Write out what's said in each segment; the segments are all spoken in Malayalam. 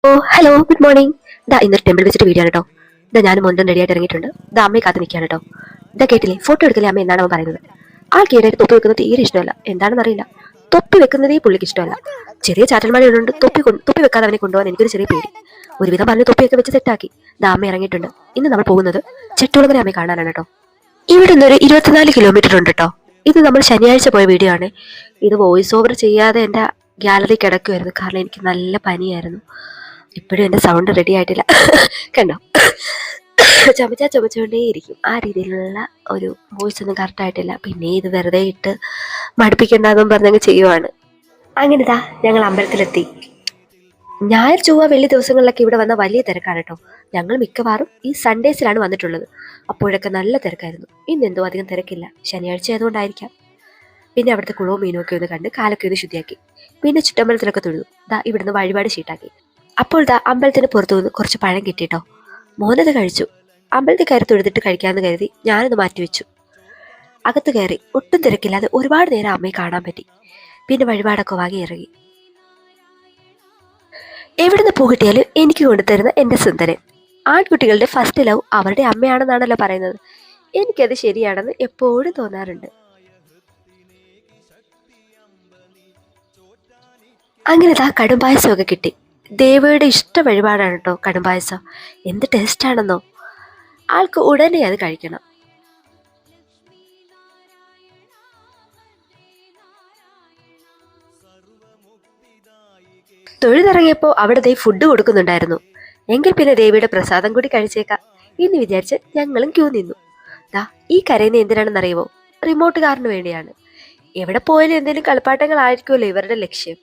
ഓ ഹലോ ഗുഡ് മോർണിംഗ്. ഇന്നൊരു ടെമ്പിൾ വിസിറ്റ് വീഡിയോ ആണ് കേട്ടോ. ഞാൻ മോന്തം റെഡിയായിട്ട് ഇറങ്ങിയിട്ടുണ്ട്. അമ്മയെ കാത്ത് നിൽക്കുകയാണ് കേട്ടോ. കേട്ടില്ലേ, ഫോട്ടോ എടുക്കലേ അമ്മ എന്നാണ് അവൻ പറയുന്നത്. ആൾക്കേടായിട്ട് തൊപ്പി വെക്കുന്നത് തീരെ ഇഷ്ടമല്ല. എന്താണെന്ന് അറിയില്ല, തൊപ്പി വെക്കുന്നതേ പുള്ളിക്ക് ഇഷ്ടമല്ല. ചെറിയ ചാറ്റൽമഴയുണ്ട്, തൊപ്പി വെക്കാതെ അവനെ കൊണ്ടുപോകാൻ എനിക്കൊരു ചെറിയ പേടി. ഒരുവിധം പറഞ്ഞ് തൊപ്പിയൊക്കെ വെച്ച് സെറ്റാക്കി അമ്മ ഇറങ്ങിയിട്ടുണ്ട്. ഇന്ന് നമ്മൾ പോകുന്നത് ചെട്ടുകുളങ്ങര അമ്മയെ കാണാനാണ് കേട്ടോ. ഇവിടെ നിന്നൊരു 24 കിലോമീറ്റർ ഉണ്ട് കേട്ടോ. ഇത് നമ്മൾ ശനിയാഴ്ച പോയ വീഡിയോ ആണ്. ഇത് വോയിസ് ഓവർ ചെയ്യാതെ എൻ്റെ ഗാലറി കിടക്കുമായിരുന്നു, കാരണം എനിക്ക് നല്ല പനിയായിരുന്നു. ഇപ്പോഴും എൻ്റെ സൗണ്ട് റെഡി ആയിട്ടില്ല. കണ്ടോ, ചുമച്ചുകൊണ്ടേയിരിക്കും. ആ രീതിയിലുള്ള ഒരു വോയിസ് ഒന്നും കറക്റ്റ് ആയിട്ടില്ല. പിന്നെ ഇത് വെറുതെ ഇട്ട് മടുപ്പിക്കേണ്ടെന്നും പറഞ്ഞങ്ങ് ചെയ്യുവാണ്. അങ്ങനെതാ ഞങ്ങൾ അമ്പലത്തിലെത്തി. ഞായർ ചൊവ്വ വെള്ളി ദിവസങ്ങളിലൊക്കെ ഇവിടെ വന്ന വലിയ തിരക്കാണ് കേട്ടോ. ഞങ്ങൾ മിക്കവാറും ഈ സൺഡേസിലാണ് വന്നിട്ടുള്ളത്. അപ്പോഴൊക്കെ നല്ല തിരക്കായിരുന്നു. ഇന്നെന്തോ അധികം തിരക്കില്ല, ശനിയാഴ്ച ആയതുകൊണ്ടായിരിക്കാം. പിന്നെ അവിടുത്തെ കുളവും മീനും ഒക്കെ ഒന്ന് കണ്ട് കാലൊക്കെ ഒന്ന് ശുദ്ധിയാക്കി. പിന്നെ ചുറ്റമ്പലത്തിലൊക്കെ തൊഴുതു. ഇവിടുന്ന് വഴിപാട് ഷീട്ടാക്കി. അപ്പോൾ അമ്പലത്തിന് പുറത്തു നിന്ന് കുറച്ച് പഴം കിട്ടിട്ടോ. മോനത് കഴിച്ചു. അമ്പലത്തിൽ കയറി തൊഴുതിട്ട് കഴിക്കാമെന്ന് കരുതി ഞാനത് മാറ്റിവെച്ചു. അകത്ത് കയറി ഒട്ടും തിരക്കില്ലാതെ ഒരുപാട് നേരം അമ്മയെ കാണാൻ പറ്റി. പിന്നെ വഴിപാടൊക്കെ വാങ്ങി ഇറങ്ങി. എവിടുന്ന് പൂ കിട്ടിയാലും എനിക്ക് കൊണ്ടുതരുന്ന എൻ്റെ സുന്ദരൻ. ആൺകുട്ടികളുടെ ഫസ്റ്റ് ലവ് അവരുടെ അമ്മയാണെന്നാണല്ലോ പറയുന്നത്. എനിക്കത് ശരിയാണെന്ന് എപ്പോഴും തോന്നാറുണ്ട്. അങ്ങനെ കടുംപായസമൊക്കെ കിട്ടി. ദേവയുടെ ഇഷ്ട വഴിപാടാണ് കേട്ടോ കടുംപായസം. എന്ത് ടേസ്റ്റാണെന്നോ. ആൾക്ക് ഉടനെ അത് കഴിക്കണം. തൊഴുതിറങ്ങിയപ്പോൾ അവിടെ ഫുഡ് കൊടുക്കുന്നുണ്ടായിരുന്നു. എങ്കിൽ പിന്നെ ദേവിയുടെ പ്രസാദം കൂടി കഴിച്ചേക്കാം എന്ന് വിചാരിച്ച് ഞങ്ങളും ക്യൂ നിന്നു. ഈ കരയുന്ന എന്തിനാണെന്നറിയുമോ? റിമോട്ടുകാരന് വേണ്ടിയാണ്. എവിടെ പോയാലും എന്തെങ്കിലും കളിപ്പാട്ടങ്ങളായിരിക്കുമല്ലോ ഇവരുടെ ലക്ഷ്യം.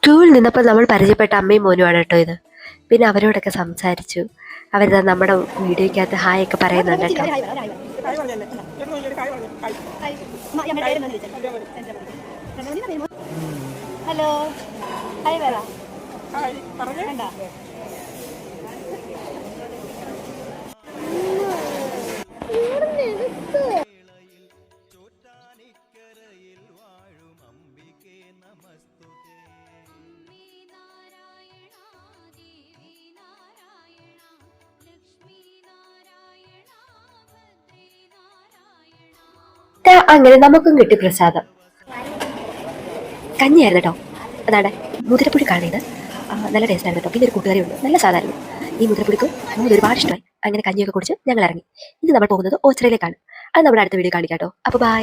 ക്യൂവിൽ നിന്നപ്പോൾ നമ്മൾ പരിചയപ്പെട്ട അമ്മയും മോനുമാണ് കേട്ടോ ഇത്. പിന്നെ അവരോടൊക്കെ സംസാരിച്ചു. അവരിതാ നമ്മുടെ വീഡിയോയ്ക്കകത്ത് ഹായ് ഒക്കെ പറയുന്നുണ്ട് കേട്ടോ. ഹലോ, ഹായ് പറ. അങ്ങനെ നമുക്കും കിട്ടി പ്രസാദം. കഞ്ഞിയായിരുന്നു കേട്ടോ. അതാണ് മുതിരപ്പുഴി കാണുന്നത്. നല്ല ടേസ്റ്റ് ആയിരുന്നു കേട്ടോ. പിന്നെ ഒരു കൂട്ടുകാരി ഉണ്ട്, നല്ല സാധാരണ. ഈ മുതിരപ്പുഴിക്കും നമുക്ക് ഒരുപാട് ഇഷ്ടമായി. അങ്ങനെ കഞ്ഞിയൊക്കെ കുടിച്ച് ഞങ്ങൾ ഇറങ്ങി. ഇനി നമ്മൾ പോകുന്നത് ഓച്ചിറയിലേക്കാണ്. അത് നമ്മുടെ അടുത്ത വീഡിയോ കാണിക്കാം കേട്ടോ. അപ്പോൾ ബൈ.